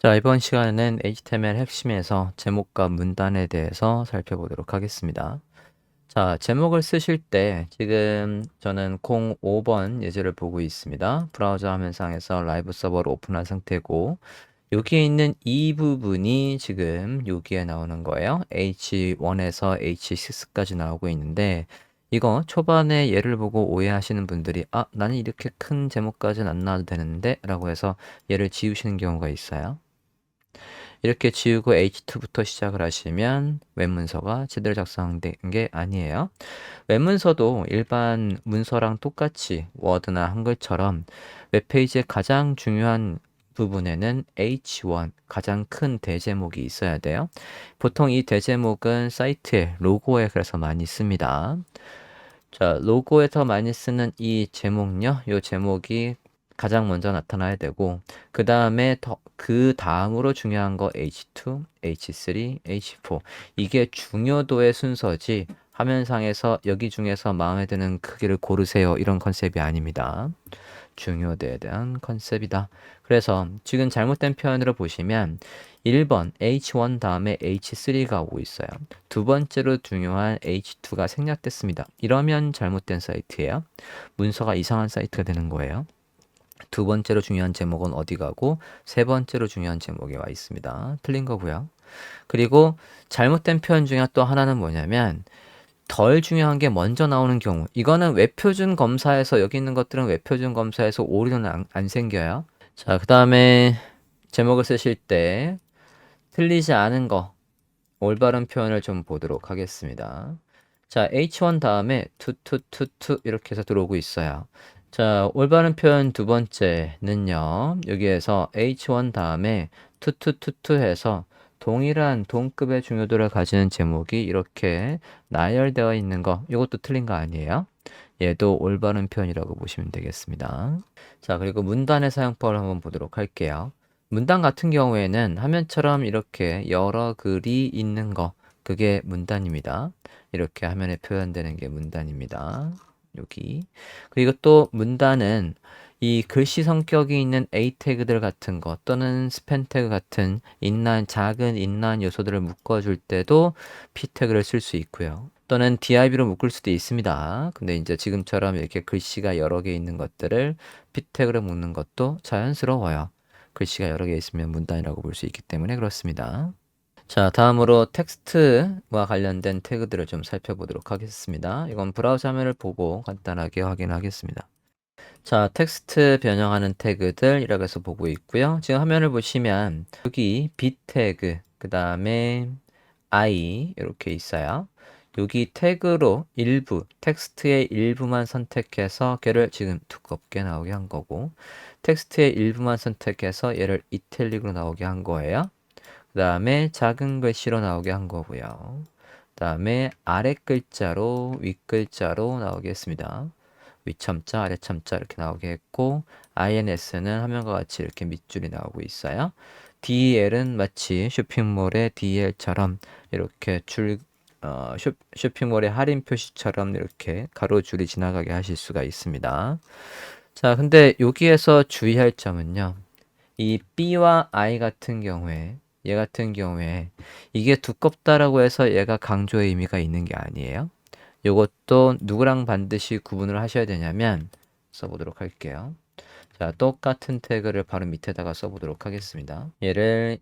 자, 이번 시간에는 HTML 핵심에서 제목과 문단에 대해서 살펴보도록 하겠습니다. 자, 제목을 쓰실 때 지금 저는 05번 예제를 보고 있습니다. 브라우저 화면상에서 라이브 서버를 오픈한 상태고, 여기에 있는 이 부분이 지금 여기에 나오는 거예요. H1에서 H6까지 나오고 있는데, 이거 초반에 예를 보고 오해하시는 분들이 나는 이렇게 큰 제목까지는 안 놔도 되는데 라고 해서 얘를 지우시는 경우가 있어요. 이렇게 지우고 H2부터 시작을 하시면 웹문서가 제대로 작성된 게 아니에요. 웹문서도 일반 문서랑 똑같이 워드나 한글처럼 웹페이지의 가장 중요한 부분에는 H1, 가장 큰 대제목이 있어야 돼요. 보통 이 대제목은 사이트의 로고에 그래서 많이 씁니다. 자, 로고에서 많이 쓰는 이 제목요. 이 제목이 가장 먼저 나타나야 되고, 그 다음으로 중요한 거 H2, H3, H4. 이게 중요도의 순서지, 화면상에서 여기 중에서 마음에 드는 크기를 고르세요. 이런 컨셉이 아닙니다. 중요도에 대한 컨셉이다. 그래서 지금 잘못된 표현으로 보시면 1번 H1 다음에 H3가 오고 있어요. 두 번째로 중요한 H2가 생략됐습니다. 이러면 잘못된 사이트예요. 문서가 이상한 사이트가 되는 거예요. 두 번째로 중요한 제목은 어디 가고 세 번째로 중요한 제목에 와 있습니다. 틀린 거고요. 그리고 잘못된 표현 중에 또 하나는 뭐냐면 덜 중요한 게 먼저 나오는 경우, 이거는 웹표준 검사에서 여기 있는 것들은 웹표준 검사에서 오류는 안 생겨요. 자, 그 다음에 제목을 쓰실 때 틀리지 않은 거, 올바른 표현을 좀 보도록 하겠습니다. 자, H1 다음에 투투투투 이렇게 해서 들어오고 있어요. 자, 올바른 표현 두 번째는요. 여기에서 H1 다음에 투투투투 해서 동일한 동급의 중요도를 가지는 제목이 이렇게 나열되어 있는 거, 이것도 틀린 거 아니에요? 얘도 올바른 표현이라고 보시면 되겠습니다. 자, 그리고 문단의 사용법을 한번 보도록 할게요. 문단 같은 경우에는 화면처럼 이렇게 여러 글이 있는 거, 그게 문단입니다. 이렇게 화면에 표현되는 게 문단입니다. 여기. 그리고 또 문단은 이 글씨 성격이 있는 A 태그들 같은 거 또는 스팸 태그 같은 작은 인란 요소들을 묶어줄 때도 P 태그를 쓸 수 있고요. 또는 DIB로 묶을 수도 있습니다. 근데 이제 지금처럼 이렇게 글씨가 여러 개 있는 것들을 P 태그로 묶는 것도 자연스러워요. 글씨가 여러 개 있으면 문단이라고 볼 수 있기 때문에 그렇습니다. 자, 다음으로 텍스트와 관련된 태그들을 좀 살펴보도록 하겠습니다. 이건 브라우저 화면을 보고 간단하게 확인하겠습니다. 자, 텍스트 변형하는 태그들이라고 해서 보고 있고요. 지금 화면을 보시면 여기 B 태그, 그 다음에 I 이렇게 있어요. 여기 태그로 텍스트의 일부만 선택해서 걔를 지금 두껍게 나오게 한 거고, 텍스트의 일부만 선택해서 얘를 이탈릭으로 나오게 한 거예요. 그 다음에 작은 글씨로 나오게 한 거고요. 그 다음에 아래 글자로 윗 글자로 나오게 했습니다. 윗첨자, 아래첨자 이렇게 나오게 했고, INS는 화면과 같이 이렇게 밑줄이 나오고 있어요. DL은 마치 쇼핑몰의 DL처럼 이렇게 쇼핑몰의 할인 표시처럼 이렇게 가로줄이 지나가게 하실 수가 있습니다. 자, 근데 여기에서 주의할 점은요. 이 B와 I 같은 경우에, 얘 같은 경우에 이게 두껍다라고 해서 얘가 강조의 의미가 있는 게 아니에요. 요것도 누구랑 반드시 구분을 하셔야 되냐면 써보도록 할게요. 자, 똑같은 태그를 바로 밑에다가 써보도록 하겠습니다. 얘를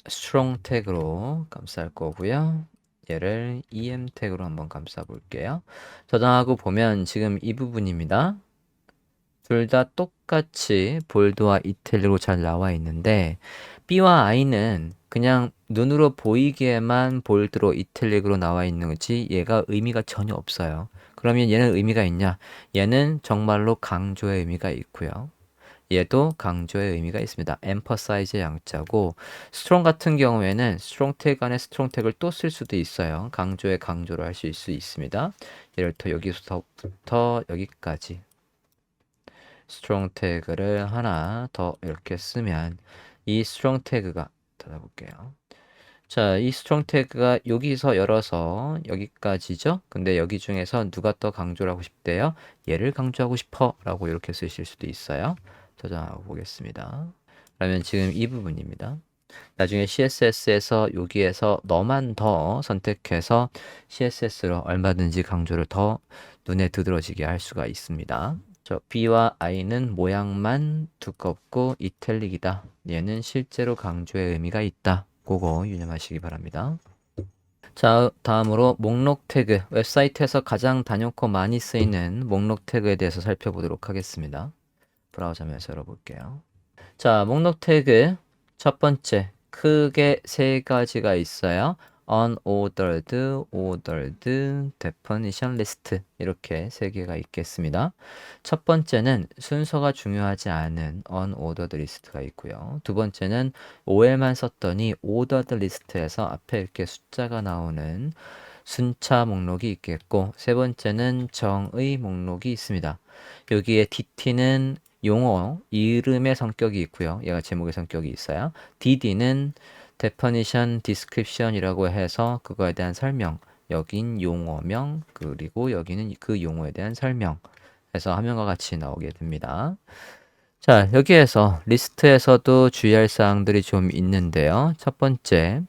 strong 태그로 감쌀 거고요. 얘를 em 태그로 한번 감싸 볼게요. 저장하고 보면 지금 이 부분입니다. 둘 다 똑같이 볼드와 이탈리로 잘 나와 있는데 B와 I는 그냥 눈으로 보이기에만 볼드로 이탈릭으로 나와 있는 거지 얘가 의미가 전혀 없어요. 그러면 얘는 의미가 있냐? 얘는 정말로 강조의 의미가 있고요. 얘도 강조의 의미가 있습니다. emphasize의 양자고 strong 같은 경우에는 strong 태그 안에 strong 태그를 또 쓸 수도 있어요. 강조의 강조를 할 수 있습니다. 예를 들어 여기서부터 여기까지 strong 태그를 하나 더 이렇게 쓰면 이 strong 태그가 닫아볼게요. 자, 이 strong 태그가 여기서 열어서 여기까지죠. 근데 여기 중에서 누가 더 강조를 하고 싶대요? 얘를 강조하고 싶어 라고 이렇게 쓰실 수도 있어요. 저장하고 보겠습니다. 그러면 지금 이 부분입니다. 나중에 CSS에서 여기에서 너만 더 선택해서 CSS로 얼마든지 강조를 더 눈에 두드러지게 할 수가 있습니다. 저 B와 I는 모양만 두껍고 이탈릭이다. 얘는 실제로 강조의 의미가 있다. 그거 유념하시기 바랍니다. 자, 다음으로 목록 태그. 웹사이트에서 가장 단연코 많이 쓰이는 목록 태그에 대해서 살펴보도록 하겠습니다. 브라우저에서 열어볼게요. 자, 목록 태그 첫 번째 크게 세 가지가 있어요. unordered, ordered, definition list 이렇게 세 개가 있겠습니다. 첫 번째는 순서가 중요하지 않은 unordered list가 있고요. 두 번째는 OL만 썼더니 ordered list에서 앞에 이렇게 숫자가 나오는 순차 목록이 있겠고, 세 번째는 정의 목록이 있습니다. 여기에 DT는 용어, 이름의 성격이 있고요. 얘가 제목의 성격이 있어요. DD는 definition, description이라고 해서 그거에 대한 설명, 여긴 용어명, 그리고 여기는 그 용어에 대한 설명 해서 화면과 같이 나오게 됩니다. 자, 여기에서 리스트에서도 주의할 사항들이 좀 있는데요. 첫 번째,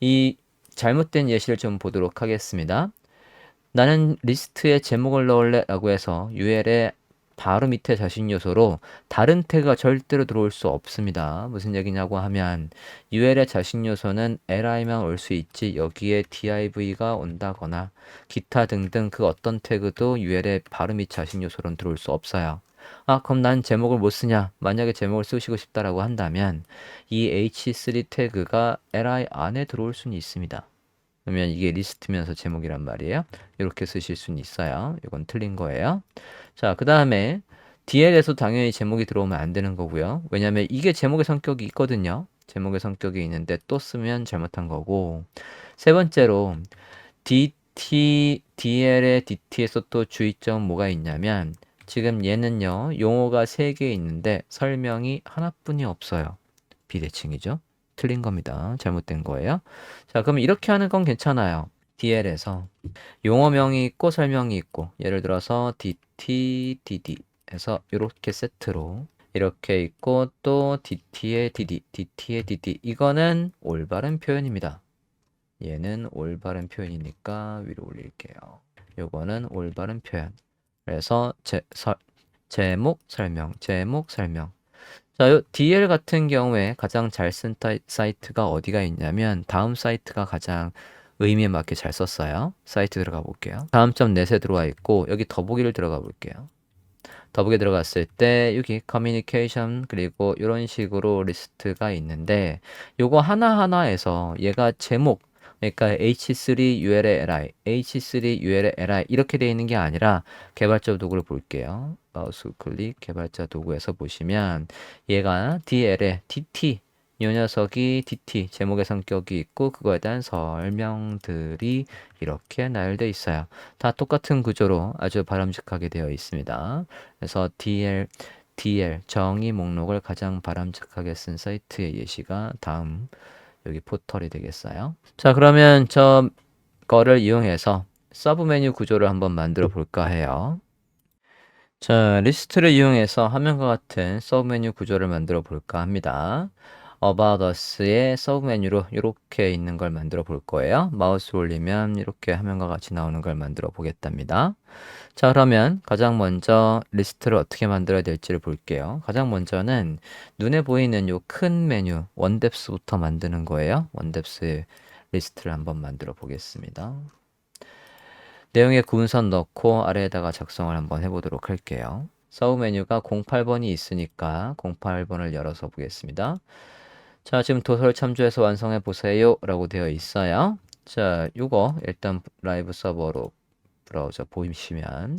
이 잘못된 예시를 좀 보도록 하겠습니다. 나는 리스트에 제목을 넣을래 라고 해서 UL의 바로 밑에 자신 요소로 다른 태그가 절대로 들어올 수 없습니다. 무슨 얘기냐고 하면 UL의 자신 요소는 li만 올 수 있지 여기에 div가 온다거나 기타 등등 그 어떤 태그도 UL의 바로 밑 자신 요소로는 들어올 수 없어요. 아, 그럼 난 제목을 못 쓰냐? 만약에 제목을 쓰시고 싶다라고 한다면 이 h3 태그가 li 안에 들어올 수는 있습니다. 그러면 이게 리스트면서 제목이란 말이에요. 이렇게 쓰실 수는 있어요. 이건 틀린 거예요. 자, 그 다음에 DL에서 당연히 제목이 들어오면 안 되는 거고요. 왜냐하면 이게 제목의 성격이 있거든요. 제목의 성격이 있는데 또 쓰면 잘못한 거고. 세 번째로 DL의 DT에서 또 주의점 뭐가 있냐면 지금 얘는요. 용어가 3개 있는데 설명이 하나뿐이 없어요. 비대칭이죠. 틀린 겁니다. 잘못된 거예요. 자, 그럼 이렇게 하는 건 괜찮아요. DL에서 용어명이 있고 설명이 있고 예를 들어서 DT, DD 해서 이렇게 세트로 이렇게 있고 또 DT의 DD, DT의 DD 이거는 올바른 표현입니다. 얘는 올바른 표현이니까 위로 올릴게요. 요거는 올바른 표현. 그래서 제목 설명, 제목 설명. 자, 요 DL 같은 경우에 가장 잘 쓴 사이트가 어디가 있냐면 다음 사이트가 가장 의미에 맞게 잘 썼어요. 사이트 들어가 볼게요. 다음 점 넷에 들어와 있고 여기 더보기를 들어가 볼게요. 더보기 들어갔을 때 여기 커뮤니케이션 그리고 이런 식으로 리스트가 있는데 요거 하나하나에서 얘가 제목 그러니까 H3 ULLI, H3 ULLI 이렇게 되어 있는 게 아니라 개발자 도구를 볼게요. 마우스 클릭 개발자 도구에서 보시면 얘가 DL에 DT 이 녀석이 DT 제목의 성격이 있고 그거에 대한 설명들이 이렇게 나열되어 있어요. 다 똑같은 구조로 아주 바람직하게 되어 있습니다. 그래서 DL 정의 목록을 가장 바람직하게 쓴 사이트의 예시가 다음 여기 포털이 되겠어요. 자, 그러면 저 거를 이용해서 서브 메뉴 구조를 한번 만들어 볼까 해요. 자, 리스트를 이용해서 화면과 같은 서브 메뉴 구조를 만들어 볼까 합니다. About Us의 서브 메뉴로 이렇게 있는 걸 만들어 볼 거예요. 마우스 올리면 이렇게 화면과 같이 나오는 걸 만들어 보겠답니다. 자, 그러면 가장 먼저 리스트를 어떻게 만들어야 될지를 볼게요. 가장 먼저는 눈에 보이는 요 큰 메뉴 원뎁스부터 만드는 거예요. 원뎁스 리스트를 한번 만들어 보겠습니다. 내용에 구문선 넣고 아래에다가 작성을 한번 해보도록 할게요. 서브 메뉴가 08번이 있으니까 08번을 열어서 보겠습니다. 자, 지금 도서를 참조해서 완성해 보세요 라고 되어 있어요. 자, 요거 일단 라이브 서버로 브라우저 보이시면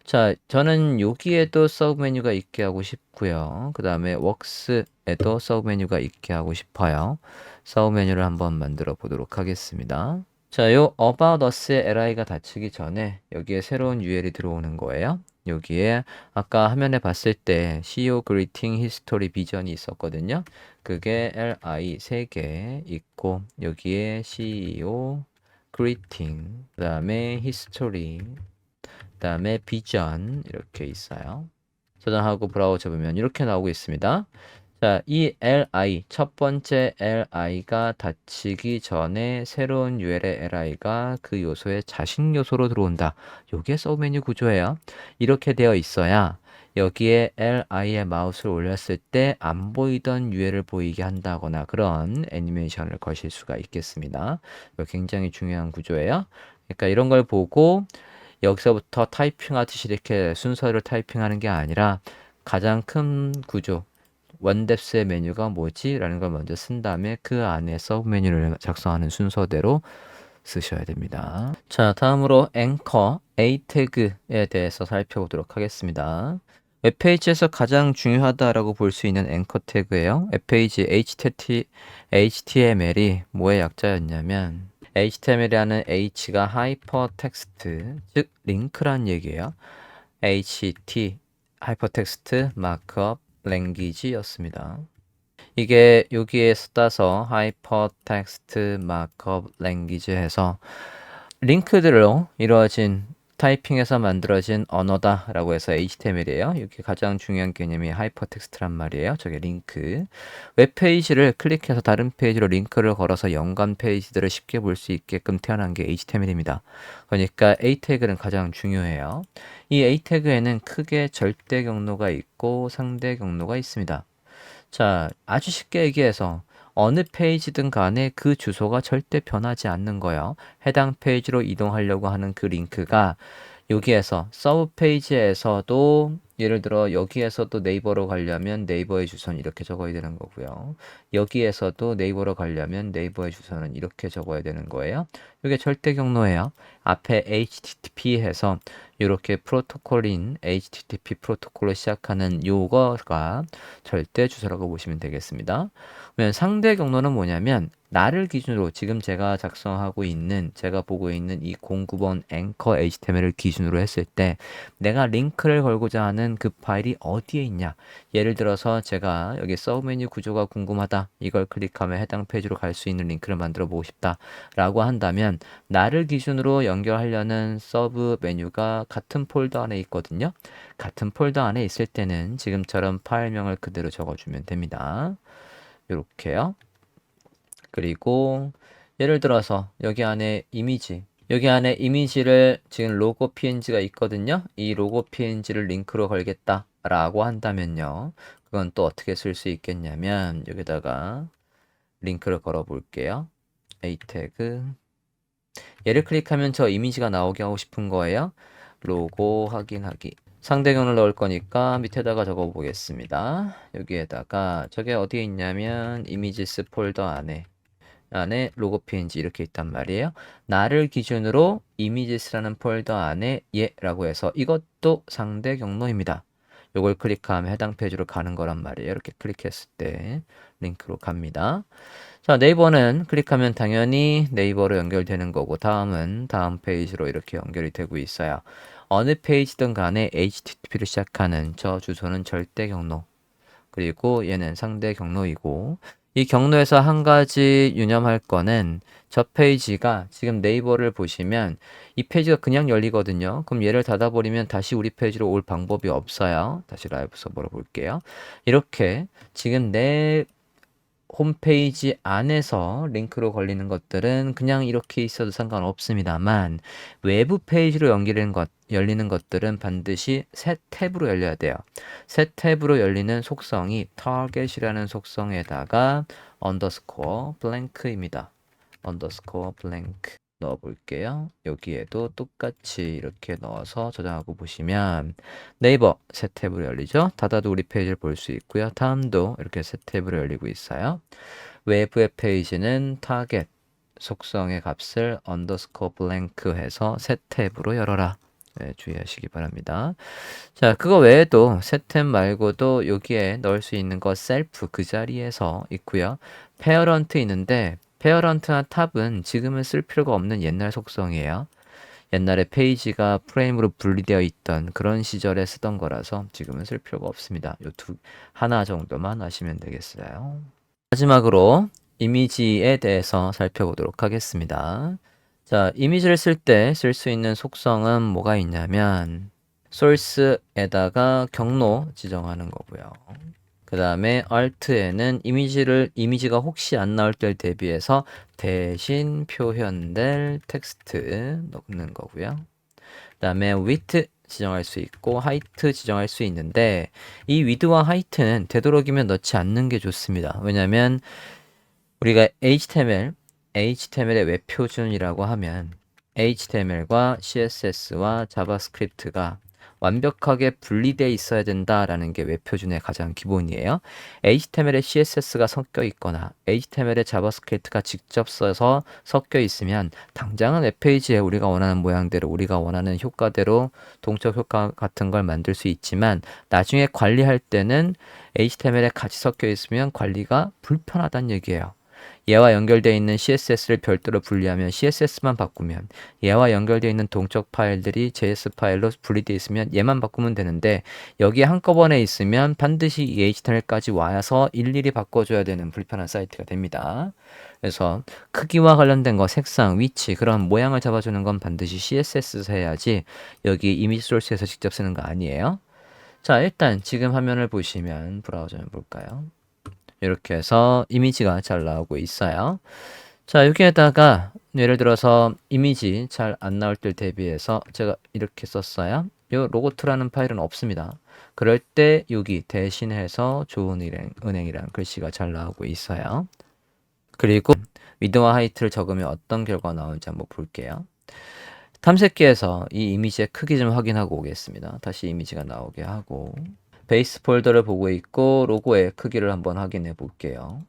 자, 저는 여기에도 서브 메뉴가 있게 하고 싶고요. 그 다음에 웍스에도 서브 메뉴가 있게 하고 싶어요. 서브 메뉴를 한번 만들어 보도록 하겠습니다. 자, 요 About Us의 li가 닫히기 전에 여기에 새로운 UL이 들어오는 거예요. 여기에 아까 화면에 봤을 때 CEO Greeting History 비전이 있었거든요. 그게 li 3개 있고 여기에 CEO Greeting 그 다음에 History 그 다음에 비전 이렇게 있어요. 저장하고 브라우저 보면 이렇게 나오고 있습니다. 자, 이 li, 첫 번째 li가 닫히기 전에 새로운 UL의 li가 그 요소의 자식 요소로 들어온다. 요게 서브 메뉴 구조예요. 이렇게 되어 있어야 여기에 li에 마우스를 올렸을 때 안 보이던 UL을 보이게 한다거나 그런 애니메이션을 거실 수가 있겠습니다. 이거 굉장히 중요한 구조예요. 그러니까 이런 걸 보고 여기서부터 타이핑하듯이 이렇게 순서를 타이핑하는 게 아니라 가장 큰 구조, 원뎁스의 메뉴가 뭐지? 라는 걸 먼저 쓴 다음에 그 안에 서브 메뉴를 작성하는 순서대로 쓰셔야 됩니다. 자, 다음으로 앵커, A 태그에 대해서 살펴보도록 하겠습니다. 웹페이지에서 가장 중요하다라고 볼 수 있는 앵커 태그예요. 웹페이지 HTML이 뭐의 약자였냐면 HTML이라는 H가 하이퍼텍스트, 즉 링크란 얘기예요. HT, 하이퍼텍스트 마크업 랭귀지였습니다. 이게 여기에 따서 하이퍼텍스트 마크업 랭귀지 해서 링크들로 이루어진 타이핑에서 만들어진 언어다라고 해서 HTML이에요. 이게 가장 중요한 개념이 하이퍼텍스트란 말이에요. 저게 링크. 웹페이지를 클릭해서 다른 페이지로 링크를 걸어서 연관 페이지들을 쉽게 볼 수 있게끔 태어난 게 HTML입니다. 그러니까 A 태그는 가장 중요해요. 이 A 태그에는 크게 절대 경로가 있고 상대 경로가 있습니다. 자, 아주 쉽게 얘기해서 어느 페이지든 간에 그 주소가 절대 변하지 않는 거예요. 해당 페이지로 이동하려고 하는 그 링크가 여기에서 서브 페이지에서도 예를 들어 여기에서도 네이버로 가려면 네이버의 주소는 이렇게 적어야 되는 거고요. 여기에서도 네이버로 가려면 네이버의 주소는 이렇게 적어야 되는 거예요. 이게 절대 경로예요. 앞에 HTTP 해서 이렇게 프로토콜인 HTTP 프로토콜로 시작하는 요거가 절대 주소라고 보시면 되겠습니다. 그러면 상대 경로는 뭐냐면 나를 기준으로 지금 제가 작성하고 있는 제가 보고 있는 이 09번 앵커 HTML을 기준으로 했을 때 내가 링크를 걸고자 하는 그 파일이 어디에 있냐. 예를 들어서 제가 여기 서브 메뉴 구조가 궁금하다. 이걸 클릭하면 해당 페이지로 갈 수 있는 링크를 만들어 보고 싶다 라고 한다면 나를 기준으로 연결하려는 서브 메뉴가 같은 폴더 안에 있거든요. 같은 폴더 안에 있을 때는 지금처럼 파일명을 그대로 적어주면 됩니다. 이렇게요. 그리고 예를 들어서 여기 안에 이미지를 지금 로고 png가 있거든요. 이 로고 png를 링크로 걸겠다 라고 한다면요. 그건 또 어떻게 쓸 수 있겠냐면 여기다가 링크를 걸어 볼게요. A 태그 얘를 클릭하면 저 이미지가 나오게 하고 싶은 거예요. 로고 확인하기. 상대경을 넣을 거니까 밑에다가 적어 보겠습니다. 여기에다가 저게 어디에 있냐면 이미지스 폴더 안에 로고 png 이렇게 있단 말이에요. 나를 기준으로 이미지스라는 폴더 안에 예라고 해서 이것도 상대 경로입니다. 요걸 클릭하면 해당 페이지로 가는 거란 말이에요. 이렇게 클릭했을 때 링크로 갑니다. 자, 네이버는 클릭하면 당연히 네이버로 연결되는 거고 다음은 다음 페이지로 이렇게 연결이 되고 있어요. 어느 페이지든 간에 HTTP를 시작하는 저 주소는 절대 경로 그리고 얘는 상대 경로이고 이 경로에서 한 가지 유념할 거는 저 페이지가 지금 네이버를 보시면 이 페이지가 그냥 열리거든요. 그럼 얘를 닫아버리면 다시 우리 페이지로 올 방법이 없어요. 다시 라이브 서버로 볼게요. 이렇게 지금 내 홈페이지 안에서 링크로 걸리는 것들은 그냥 이렇게 있어도 상관없습니다만 외부 페이지로 열리는 것들은 반드시 새 탭으로 열려야 돼요. 새 탭으로 열리는 속성이 target이라는 속성에다가 언더스코어 블랭크입니다. 언더스코어 블랭크 넣어 볼게요. 여기에도 똑같이 이렇게 넣어서 저장하고 보시면 네이버 새 탭으로 열리죠. 닫아도 우리 페이지를 볼 수 있고요. 다음도 이렇게 새 탭으로 열리고 있어요. 외부의 페이지는 타겟 속성의 값을 언더스코어 블랭크 해서 새 탭으로 열어라. 네, 주의하시기 바랍니다. 자, 그거 외에도 새 탭 말고도 여기에 넣을 수 있는 거 셀프 그 자리에서 있고요. 페어런트 있는데 페어런트나 탑은 지금은 쓸 필요가 없는 옛날 속성이에요. 옛날에 페이지가 프레임으로 분리되어 있던 그런 시절에 쓰던 거라서 지금은 쓸 필요가 없습니다. 하나 정도만 아시면 되겠어요. 마지막으로 이미지에 대해서 살펴보도록 하겠습니다. 자, 이미지를 쓸 때 쓸 수 있는 속성은 뭐가 있냐면 source에다가 경로 지정하는 거고요. 그 다음에 alt에는 이미지가 혹시 안 나올 때를 대비해서 대신 표현될 텍스트 넣는 거고요. 그 다음에 width 지정할 수 있고 height 지정할 수 있는데 이 width와 height는 되도록이면 넣지 않는 게 좋습니다. 왜냐하면 우리가 HTML의 웹 표준이라고 하면 HTML과 CSS와 자바스크립트가 완벽하게 분리되어 있어야 된다라는 게 웹 표준의 가장 기본이에요. HTML에 CSS가 섞여 있거나 HTML에 자바스크립트가 직접 써서 섞여 있으면 당장은 웹페이지에 우리가 원하는 모양대로 우리가 원하는 효과대로 동적 효과 같은 걸 만들 수 있지만 나중에 관리할 때는 HTML에 같이 섞여 있으면 관리가 불편하다는 얘기예요. 얘와 연결되어 있는 CSS를 별도로 분리하면 CSS만 바꾸면 얘와 연결되어 있는 동적 파일들이 JS 파일로 분리되어 있으면 얘만 바꾸면 되는데 여기에 한꺼번에 있으면 반드시 이 HTML까지 와서 일일이 바꿔줘야 되는 불편한 사이트가 됩니다. 그래서 크기와 관련된 거, 색상, 위치, 그런 모양을 잡아주는 건 반드시 CSS에서 해야지 여기 이미지 소스에서 직접 쓰는 거 아니에요. 자, 일단 지금 화면을 보시면 브라우저를 볼까요? 이렇게 해서 이미지가 잘 나오고 있어요. 자, 여기에다가 예를 들어서 이미지 잘 안 나올 때 대비해서 제가 이렇게 썼어요. 요 로고2라는 파일은 없습니다. 그럴 때 여기 대신해서 좋은 은행이라는 글씨가 잘 나오고 있어요. 그리고 위드와 하이트를 적으면 어떤 결과가 나오는지 한번 볼게요. 탐색기에서 이 이미지의 크기 좀 확인하고 오겠습니다. 다시 이미지가 나오게 하고 베이스 폴더를 보고 있고 로고의 크기를 한번 확인해 볼게요.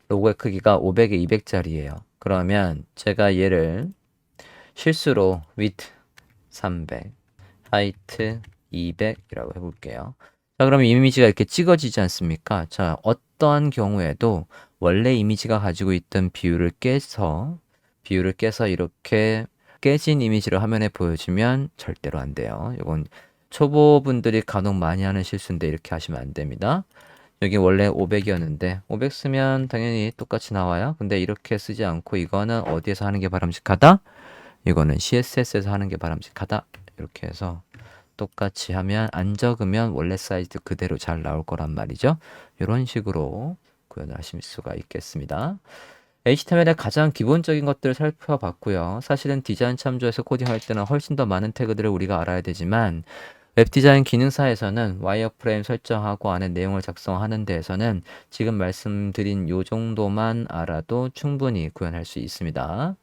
로고의 크기가 500에 200짜리예요. 그러면 제가 얘를 실수로 width 300, height 200이라고 해볼게요. 자, 그러면 이미지가 이렇게 찍어지지 않습니까? 자, 어떠한 경우에도 원래 이미지가 가지고 있던 비율을 깨서 이렇게 깨진 이미지를 화면에 보여주면 절대로 안 돼요. 이건 초보분들이 간혹 많이 하는 실수인데 이렇게 하시면 안 됩니다. 여기 원래 500이었는데 500 쓰면 당연히 똑같이 나와요. 근데 이렇게 쓰지 않고 이거는 어디에서 하는 게 바람직하다? 이거는 CSS에서 하는 게 바람직하다. 이렇게 해서 똑같이 하면 안 적으면 원래 사이즈 그대로 잘 나올 거란 말이죠. 이런 식으로 구현을 하실 수가 있겠습니다. HTML의 가장 기본적인 것들을 살펴봤고요. 사실은 디자인 참조에서 코딩할 때는 훨씬 더 많은 태그들을 우리가 알아야 되지만 웹디자인 기능사에서는 와이어프레임 설정하고 안에 내용을 작성하는 데에서는 지금 말씀드린 요 정도만 알아도 충분히 구현할 수 있습니다.